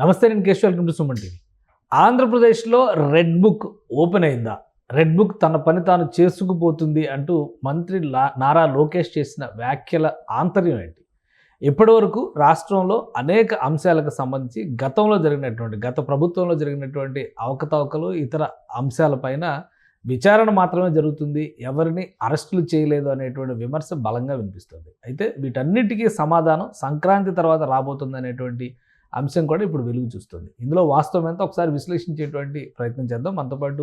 నమస్తే, నేను Keshav. Welcome to Suman TV. ఆంధ్రప్రదేశ్లో రెడ్ బుక్ ఓపెన్ అయిందా? రెడ్ బుక్ తన పని తాను చేసుకుపోతుంది అంటూ మంత్రి నారా లోకేష్ చేసిన వ్యాఖ్యల ఆంతర్యం ఏంటి? ఇప్పటి వరకు రాష్ట్రంలో అనేక అంశాలకు సంబంధించి గత ప్రభుత్వంలో జరిగినటువంటి అవకతవకలు, ఇతర అంశాలపైన విచారణ మాత్రమే జరుగుతుంది, ఎవరిని అరెస్టులు చేయలేదు అనేటువంటి విమర్శ బలంగా వినిపిస్తుంది. అయితే వీటన్నిటికీ సమాధానం సంక్రాంతి తర్వాత రాబోతుంది అనేటువంటి అంశం కూడా ఇప్పుడు వెలుగు చూస్తుంది. ఇందులో వాస్తవం ఎంత ఒకసారి విశ్లేషించేటువంటి ప్రయత్నం చేద్దాం. మనతో పాటు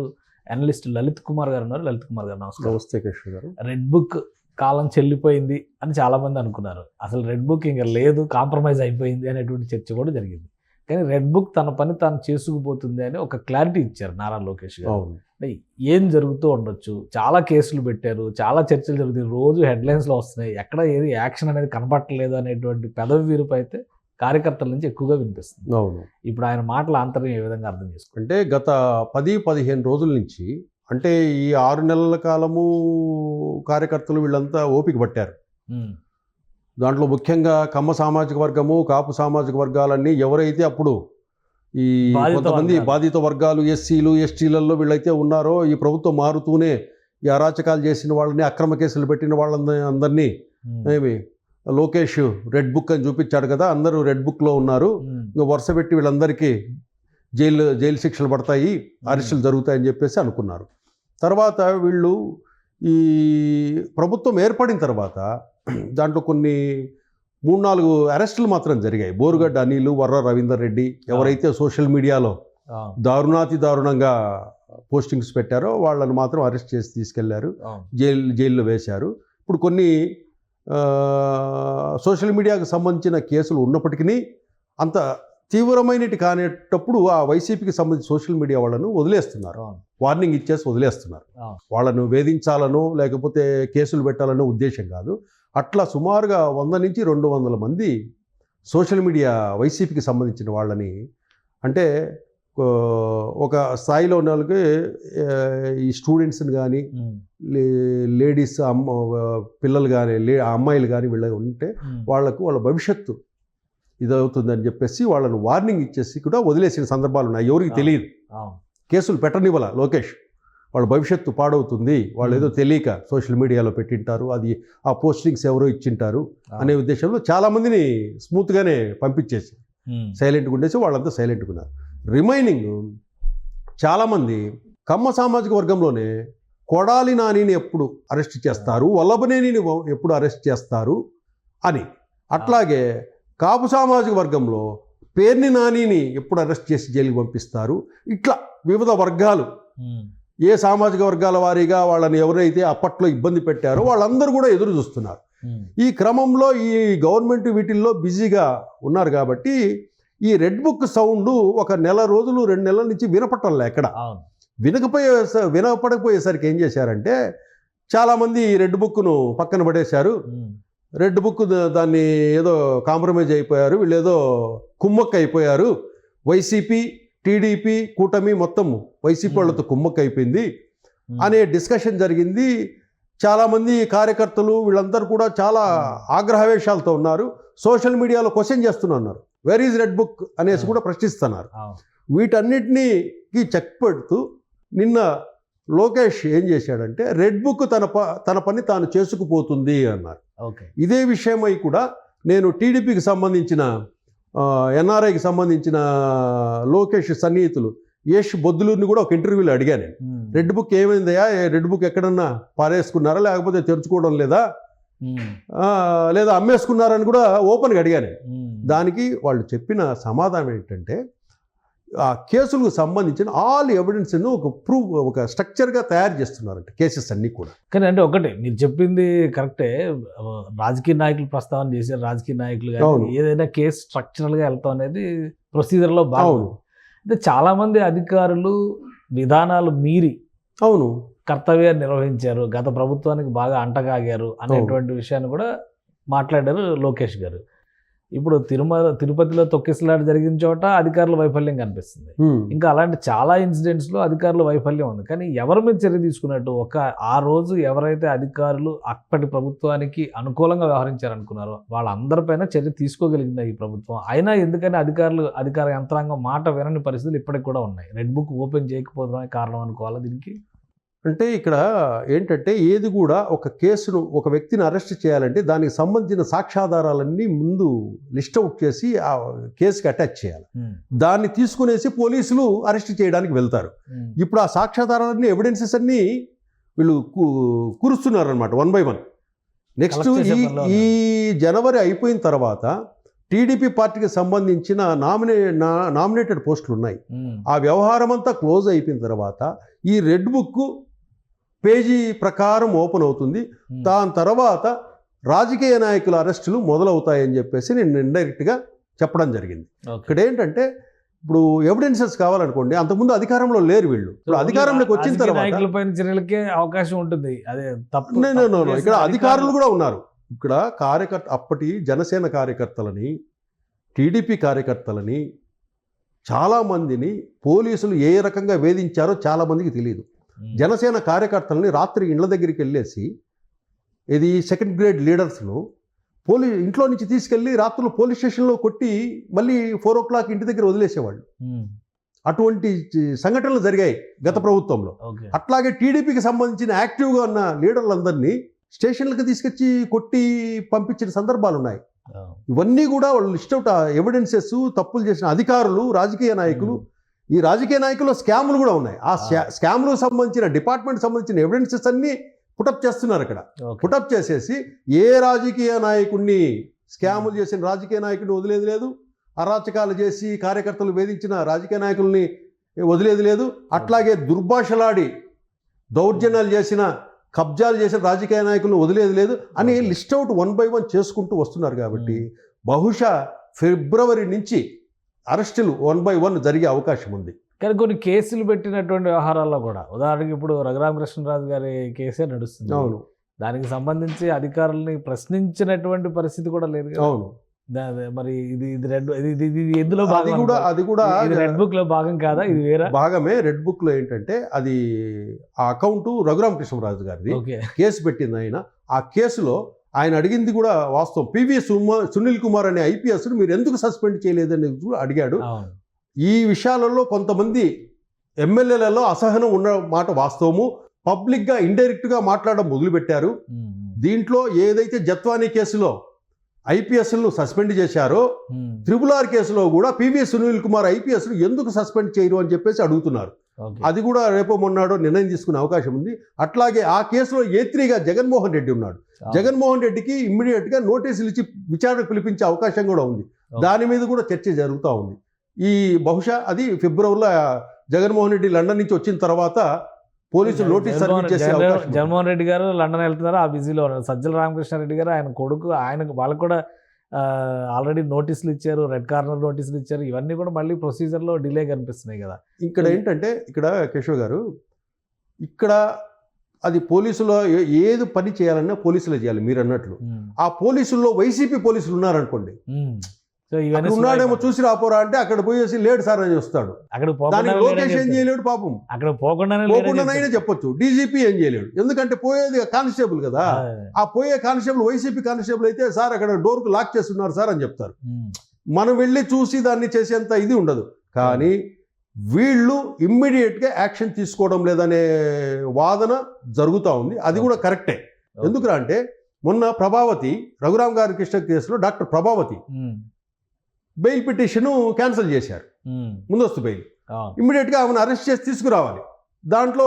అనలిస్ట్ లలిత్ కుమార్ గారు ఉన్నారు. లలిత్ కుమార్ గారు నమస్కారం. నమస్తే కృష్ణ గారు. రెడ్ బుక్ కాలం చెల్లిపోయింది అని చాలామంది అనుకున్నారు. అసలు రెడ్ బుక్ ఇంకా లేదు, కాంప్రమైజ్ అయిపోయింది అనేటువంటి చర్చ కూడా జరిగింది. కానీ రెడ్ బుక్ తన పని తాను చేసుకుపోతుంది అని ఒక క్లారిటీ ఇచ్చారు నారా లోకేష్ గారు. ఏం జరుగుతూ ఉండొచ్చు, చాలా కేసులు పెట్టారు, చాలా చర్చలు జరుగుతాయి, రోజు హెడ్లైన్స్లో వస్తున్నాయి, ఎక్కడ ఏది యాక్షన్ అనేది కనపట్టలేదు అనేటువంటి పెదవి వీరుపు అయితే కార్యకర్తల నుంచి ఎక్కువగా వినిపిస్తుంది. అవును. ఇప్పుడు ఆయన మాటల ఆంతర్యం ఏ విధంగా అర్థం చేసుకోండి? అంటే గత 10-15 రోజుల నుంచి, అంటే ఈ 6 నెలల కాలము కార్యకర్తలు వీళ్ళంతా ఓపిక పట్టారు. దాంట్లో ముఖ్యంగా కమ్మ సామాజిక వర్గము, కాపు సామాజిక వర్గాలన్నీ ఎవరైతే అప్పుడు ఈ కొంతమంది బాధిత వర్గాలు, ఎస్సీలు, ఎస్టీలలో వీళ్ళైతే ఉన్నారో, ఈ ప్రభుత్వం మారుతూనే ఈ అరాచకాలు చేసిన వాళ్ళని, అక్రమ కేసులు పెట్టిన వాళ్ళందరినీ ఏమి లోకేష్ రెడ్ బుక్ అని చూపించాడు కదా, అందరూ రెడ్ బుక్లో ఉన్నారు, ఇంకా వరుస పెట్టి వీళ్ళందరికీ జైలు శిక్షలు పడతాయి, అరెస్టులు జరుగుతాయని చెప్పేసి అనుకున్నారు. తర్వాత వీళ్ళు ఈ ప్రభుత్వం ఏర్పడిన తర్వాత దాంట్లో కొన్ని 3-4 అరెస్టులు మాత్రం జరిగాయి. బోరుగడ్డ అనిల్, వర్ర రవీందర్ రెడ్డి ఎవరైతే సోషల్ మీడియాలో దారుణాతి దారుణంగా పోస్టింగ్స్ పెట్టారో వాళ్ళని మాత్రం అరెస్ట్ చేసి తీసుకెళ్లారు, జైల్లో వేశారు. ఇప్పుడు కొన్ని సోషల్ మీడియాకు సంబంధించిన కేసులు ఉన్నప్పటికీ అంత తీవ్రమైనటి కానేటప్పుడు ఆ వైసీపీకి సంబంధించి సోషల్ మీడియా వాళ్ళను వదిలేస్తున్నారు, వార్నింగ్ ఇచ్చేసి వదిలేస్తున్నారు. వాళ్ళను వేధించాలనో లేకపోతే కేసులు పెట్టాలనో ఉద్దేశం కాదు. అట్లా సుమారుగా 100 నుంచి 200 మంది సోషల్ మీడియా వైసీపీకి సంబంధించిన వాళ్ళని, అంటే ఒక స్థాయిలో ఉన్న వాళ్ళకి ఈ స్టూడెంట్స్ని కానీ, లేడీస్ పిల్లలు కానీ, అమ్మాయిలు కానీ వీళ్ళ ఉంటే వాళ్ళకు వాళ్ళ భవిష్యత్తు ఇదవుతుందని చెప్పేసి వాళ్ళను వార్నింగ్ ఇచ్చేసి కూడా వదిలేసిన సందర్భాలు ఉన్నాయి. ఎవరికి తెలియదు, కేసులు పెట్టనివ్వాల లోకేష్, వాళ్ళ భవిష్యత్తు పాడవుతుంది, వాళ్ళు ఏదో తెలియక సోషల్ మీడియాలో పెట్టింటారు, అది ఆ పోస్టింగ్స్ ఎవరో ఇచ్చింటారు అనే ఉద్దేశంలో చాలామందిని స్మూత్గానే పంపించేసి సైలెంట్గా ఉండేసి వాళ్ళంతా సైలెంట్గా ఉన్నారు. రిమైనింగ్ చాలామంది కమ్మ సామాజిక వర్గంలోనే కొడాలి నానిని ఎప్పుడు అరెస్ట్ చేస్తారు, వల్లభనేనిని ఎప్పుడు అరెస్ట్ చేస్తారు అని, అట్లాగే కాపు సామాజిక వర్గంలో పేర్ని నానిని ఎప్పుడు అరెస్ట్ చేసి జైలుకి పంపిస్తారు, ఇట్లా వివిధ వర్గాలు, ఏ సామాజిక వర్గాల వారీగా వాళ్ళని ఎవరైతే అప్పట్లో ఇబ్బంది పెట్టారో వాళ్ళందరూ కూడా ఎదురు చూస్తున్నారు. ఈ క్రమంలో ఈ గవర్నమెంట్ వీటిల్లో బిజీగా ఉన్నారు కాబట్టి ఈ రెడ్ బుక్ సౌండ్ ఒక 1 రోజులు 2 నెలల నుంచి వినపట్టంలే. ఎక్కడ వినపడకపోయేసరికి ఏం చేశారంటే చాలామంది రెడ్ బుక్ను పక్కన పడేశారు. రెడ్ బుక్ దాన్ని ఏదో కాంప్రమైజ్ అయిపోయారు, వీళ్ళు ఏదో కుమ్మక్క అయిపోయారు, వైసీపీ టీడీపీ కూటమి మొత్తం వైసీపీ వాళ్ళతో కుమ్మక్క అయిపోయింది అనే డిస్కషన్ జరిగింది. చాలామంది కార్యకర్తలు వీళ్ళందరూ కూడా చాలా ఆగ్రహవేశాలతో ఉన్నారు. సోషల్ మీడియాలో క్వశ్చన్ చేస్తున్నారు, వేర్ ఈజ్ రెడ్ బుక్ అనేసి కూడా ప్రశ్నిస్తున్నారు. వీటన్నిటినీ చెక్ పెడుతూ నిన్న లోకేష్ ఏం చేశాడంటే రెడ్ బుక్ తన పని తాను చేసుకుపోతుంది అన్నారు. ఇదే విషయమై కూడా నేను టీడీపీకి సంబంధించిన ఎన్ఆర్ఐకి సంబంధించిన లోకేష్ సన్నిహితులు యష్ బొద్దులూరిని కూడా ఒక ఇంటర్వ్యూలో అడిగాను, రెడ్ బుక్ ఏమైందయా, రెడ్ బుక్ ఎక్కడన్నా పారేసుకున్నారా, లేకపోతే తెరుచుకోవడం లేదా అమ్మేసుకున్నారని కూడా ఓపెన్గా అడిగాను. దానికి వాళ్ళు చెప్పిన సమాధానం ఏంటంటే ఆ కేసులకు సంబంధించిన ఆల్ ఎవిడెన్స్ను ఒక స్ట్రక్చర్గా తయారు చేస్తున్నారంట కేసెస్ అన్నీ కూడా. కానీ అంటే ఒకటే మీరు చెప్పింది కరెక్టే, రాజకీయ నాయకులు ప్రస్తావన చేశారు, రాజకీయ నాయకులు కానీ ఏదైనా కేసు స్ట్రక్చరల్గా వెళ్తాం అనేది ప్రొసీజర్లో బాగుంది. అంటే చాలామంది అధికారులు విధానాలు మీరి కర్తవ్యాన్ని నిర్వహించారు, గత ప్రభుత్వానికి బాగా అంటగాగారు అనేటువంటి విషయాన్ని కూడా మాట్లాడారు లోకేష్ గారు. ఇప్పుడు తిరుపతిలో తొక్కిసలాట జరిగిన చోట అధికారుల వైఫల్యం కనిపిస్తుంది. ఇంకా అలాంటి చాలా ఇన్సిడెంట్స్లో అధికారుల వైఫల్యం ఉంది. కానీ ఎవరి మీద చర్య తీసుకున్నట్టు ఆ రోజు ఎవరైతే అధికారులు అప్పటి ప్రభుత్వానికి అనుకూలంగా వ్యవహరించారనుకున్నారో వాళ్ళందరిపైన చర్య తీసుకోగలిగిందా ఈ ప్రభుత్వం? అయినా ఎందుకని అధికార యంత్రాంగం మాట వినని పరిస్థితులు ఇప్పటికి కూడా ఉన్నాయి. రెడ్ బుక్ ఓపెన్ చేయకపోవడమే కారణం అనుకోవాలా దీనికి? అంటే ఇక్కడ ఏంటంటే ఏది కూడా ఒక కేసును ఒక వ్యక్తిని అరెస్ట్ చేయాలంటే దానికి సంబంధించిన సాక్ష్యాధారాలన్నీ ముందు లిస్ట్ అవుట్ చేసి ఆ కేసుకి అటాచ్ చేయాలి. దాన్ని తీసుకునేసి పోలీసులు అరెస్ట్ చేయడానికి వెళ్తారు. ఇప్పుడు ఆ సాక్ష్యాధారాలన్నీ ఎవిడెన్సెస్ అన్నీ వీళ్ళు కూరుస్తున్నారు అనమాట 1 by 1. నెక్స్ట్ ఈ జనవరి అయిపోయిన తర్వాత టీడీపీ పార్టీకి సంబంధించిన నామినేటెడ్ పోస్టులు ఉన్నాయి. ఆ వ్యవహారం అంతా క్లోజ్ అయిపోయిన తర్వాత ఈ రెడ్ బుక్ పేజీ ప్రకారం ఓపెన్ అవుతుంది. దాని తర్వాత రాజకీయ నాయకుల అరెస్టులు మొదలవుతాయని చెప్పేసి నేను ఇండైరెక్ట్గా చెప్పడం జరిగింది. ఇక్కడ ఏంటంటే ఇప్పుడు ఎవిడెన్సెస్ కావాలనుకోండి, అంతకుముందు అధికారంలో లేరు వీళ్ళు. ఇప్పుడు అధికారంలోకి వచ్చిన తర్వాత చర్యలకే అవకాశం ఉంటుంది. అదే తప్పు. ఇక్కడ అధికారులు కూడా ఉన్నారు. ఇక్కడ అప్పటి జనసేన కార్యకర్తలని, టీడీపీ కార్యకర్తలని చాలామందిని పోలీసులు ఏ రకంగా వేధించారో చాలామందికి తెలియదు. జనసేన కార్యకర్తలని రాత్రి ఇళ్ల దగ్గరికి వెళ్ళేసి ఇది 2nd grade లీడర్స్ను ఇంట్లో నుంచి తీసుకెళ్ళి రాత్రులు పోలీస్ స్టేషన్లో కొట్టి మళ్ళీ 4 o'clock ఇంటి దగ్గర వదిలేసేవాళ్ళు. అటువంటి సంఘటనలు జరిగాయి గత ప్రభుత్వంలో. అట్లాగే టీడీపీకి సంబంధించిన యాక్టివ్గా ఉన్న లీడర్లందరినీ స్టేషన్లకు తీసుకొచ్చి కొట్టి పంపించిన సందర్భాలు ఉన్నాయి. ఇవన్నీ కూడా వాళ్ళు లిస్ట్ అవుట్ ఎవిడెన్సెస్, తప్పులు చేసిన అధికారులు, రాజకీయ నాయకులు. ఈ రాజకీయ నాయకుల్లో స్కాములు కూడా ఉన్నాయి. ఆ స్కాములకు సంబంధించిన డిపార్ట్మెంట్ సంబంధించిన ఎవిడెన్సెస్ అన్నీ పుటప్ చేస్తున్నారు. అక్కడ పుటప్ చేసేసి ఏ రాజకీయ నాయకుడిని, స్కాములు చేసిన రాజకీయ నాయకుడిని వదిలేది లేదు, అరాచకాలు చేసి కార్యకర్తలు వేధించిన రాజకీయ నాయకుల్ని వదిలేది లేదు, అట్లాగే దుర్భాషలాడి దౌర్జన్యాలు చేసిన, కబ్జాలు చేసిన రాజకీయ నాయకులను వదిలేది లేదు అని లిస్ట్ అవుట్ 1 by 1 చేసుకుంటూ వస్తున్నారు. కాబట్టి బహుశా ఫిబ్రవరి నుంచి అరెస్టులు 1 by 1 జరిగే అవకాశం ఉంది. కానీ కొన్ని కేసులు పెట్టినటువంటి వ్యవహారాల్లో కూడా, ఉదాహరణకి ఇప్పుడు రఘురామకృష్ణరాజు గారి కేసే నడుస్తుంది. అవును, దానికి సంబంధించి అధికారులని ప్రశ్నించినటువంటి పరిస్థితి కూడా లేదు. అవును, మరి ఇది ఎందులో అది కూడా రెడ్ బుక్ లో భాగం కాదా? ఇది వేరే భాగమే. రెడ్ బుక్ లో ఏంటంటే అది ఆ అకౌంట్ రఘురామకృష్ణరాజు గారిది. కేసు పెట్టింది ఆయన. ఆ కేసులో ఆయన అడిగింది కూడా వాస్తవం. పివి సునీల్ కుమార్ అనే IPS మీరు ఎందుకు సస్పెండ్ చేయలేదని అడిగాడు. ఈ విషయాలలో కొంతమంది ఎమ్మెల్యేలలో అసహనం ఉన్న మాట వాస్తవము. పబ్లిక్గా ఇండైరెక్ట్గా మాట్లాడడం మొదలుపెట్టారు. దీంట్లో ఏదైతే జత్వానీ కేసులో IPSలను సస్పెండ్ చేశారో, RRR కేసులో కూడా పివి సునీల్ కుమార్ IPS ఎందుకు సస్పెండ్ చేయరు అని చెప్పేసి అడుగుతున్నారు. అది కూడా రేపో మొన్నాడో నిర్ణయం తీసుకునే అవకాశం ఉంది. అట్లాగే ఆ కేసులో A3గా జగన్మోహన్ రెడ్డి ఉన్నాడు. జగన్మోహన్ రెడ్డికి ఇమ్మీడియట్గా నోటీసులు ఇచ్చి విచారణ పిలిపించే అవకాశం కూడా ఉంది. దాని మీద కూడా చర్చ జరుగుతూ ఉంది. ఈ బహుశా అది ఫిబ్రవరిలో జగన్మోహన్ రెడ్డి లండన్ నుంచి వచ్చిన తర్వాత పోలీసులు నోటీస్ సర్వీస్ చేసే అవకాశం. జగన్మోహన్ రెడ్డి గారు లండన్ వెళ్తున్నారు, ఆ బిజీలో ఉన్నారు. సజ్జల రామకృష్ణారెడ్డి గారు, ఆయన కొడుకు, వాళ్ళకు కూడా ఆల్రెడీ నోటీసులు ఇచ్చారు, రెడ్ కార్నర్ నోటీసులు ఇచ్చారు. ఇవన్నీ కూడా మళ్ళీ ప్రొసీజర్లో డిలే కనిపిస్తున్నాయి కదా. ఇక్కడ ఏంటంటే కేశవ్ గారు, ఇక్కడ అది పోలీసులో ఏది పని చేయాలన్నా పోలీసులే చేయాలి. మీరు అన్నట్లు ఆ పోలీసుల్లో వైసీపీ పోలీసులు ఉన్నారనుకోండి, ఉన్నాడేమో చూసి రాపోరా అంటే అక్కడ పోయేసి లేడు సార్ అని వస్తాడు. దానికి లోకేష్ ఏం చేయలేడు పాపం. అక్కడ పోకుండానే చెప్పొచ్చు. DGP ఏం చేయలేడు, ఎందుకంటే పోయేది కానిస్టేబుల్ కదా. ఆ పోయే కానిస్టేబుల్ వైసీపీ కానిస్టేబుల్ అయితే సార్ అక్కడ డోర్కు లాక్ చేస్తున్నారు సార్ అని చెప్తారు. మనం వెళ్ళి చూసి దాన్ని చేసేంత ఇది ఉండదు. కానీ వీళ్ళు ఇమ్మీడియట్గా యాక్షన్ తీసుకోవడం లేదనే వాదన జరుగుతూ ఉంది. అది కూడా కరెక్టే. ఎందుకురా అంటే మొన్న ప్రభావతి, రఘురామ్ గారి కృష్ణ కేసులో doctor Prabhavati bail petition cancel చేశారు, ముందస్తు బెయిల్. ఇమ్మీడియట్గా ఆమెను అరెస్ట్ చేసి తీసుకురావాలి. దాంట్లో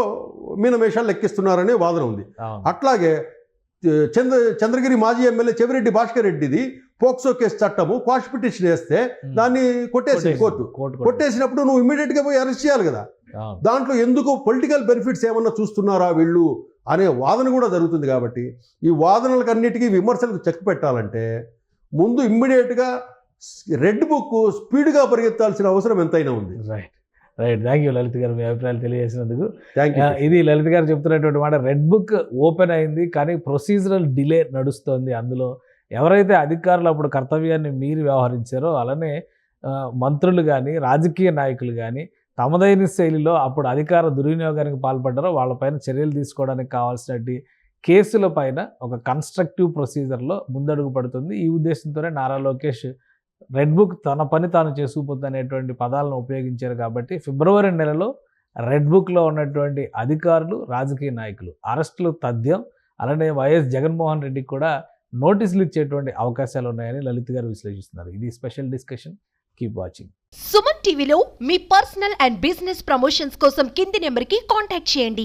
మీనమేషాలు లెక్కిస్తున్నారనే వాదన ఉంది. అట్లాగే చంద్రగిరి మాజీ ఎమ్మెల్యే చెవిరెడ్డి భాస్కర్ రెడ్డిది పోక్సో కేసు చట్టము క్వాష్ పిటిషన్ వేస్తే దాన్ని కొట్టేసింది కోర్టు. కొట్టేసినప్పుడు నువ్వు ఇమ్మీడియట్గా పోయి అరెస్ట్ చేయాలి కదా. దాంట్లో ఎందుకు పొలిటికల్ బెనిఫిట్స్ ఏమన్నా చూస్తున్నారా వీళ్ళు అనే వాదన కూడా జరుగుతుంది. కాబట్టి ఈ వాదనలకు అన్నిటికీ విమర్శలకు చెక్ పెట్టాలంటే ముందు ఇమ్మీడియట్గా రెడ్ బుక్ స్పీడ్గా పరిగెత్తాల్సిన అవసరం ఎంతైనా ఉంది. రైట్, థ్యాంక్ యూ లలిత్ గారు, మీ అభిప్రాయాలు తెలియజేసినందుకు. ఇది లలిత్ గారు చెప్తున్నటువంటి మాట. రెడ్ బుక్ ఓపెన్ అయింది కానీ ప్రొసీజరల్ డిలే నడుస్తోంది. అందులో ఎవరైతే అధికారులు అప్పుడు కర్తవ్యాన్ని మీరి వ్యవహరించారో అలానే మంత్రులు కానీ రాజకీయ నాయకులు కానీ తమదైన శైలిలో అప్పుడు అధికార దుర్వినియోగానికి పాల్పడ్డారో వాళ్ళపైన చర్యలు తీసుకోవడానికి కావాల్సినటువంటి కేసుల పైన ఒక కన్స్ట్రక్టివ్ ప్రొసీజర్లో ముందడుగు పడుతుంది. ఈ ఉద్దేశంతోనే నారా లోకేష్ రెడ్ బుక్ తన పని తాను చేసుకుపోతుంది అనేటువంటి పదాలను ఉపయోగించారు. కాబట్టి ఫిబ్రవరి నెలలో రెడ్ బుక్లో ఉన్నటువంటి అధికారులు రాజకీయ నాయకులు అరెస్టులు తథ్యం. అలానే వైఎస్ జగన్మోహన్ రెడ్డికి కూడా నోటీసులు ఇచ్చేటువంటి అవకాశాలు ఉన్నాయని లలిత్ గారు విశ్లేషిస్తున్నారు. ఇది special discussion. Keep watching. Suman టీవీలో మీ పర్సనల్ అండ్ బిజినెస్ ప్రమోషన్స్ కోసం కింది నెంబర్కి కాంటాక్ట్ చేయండి.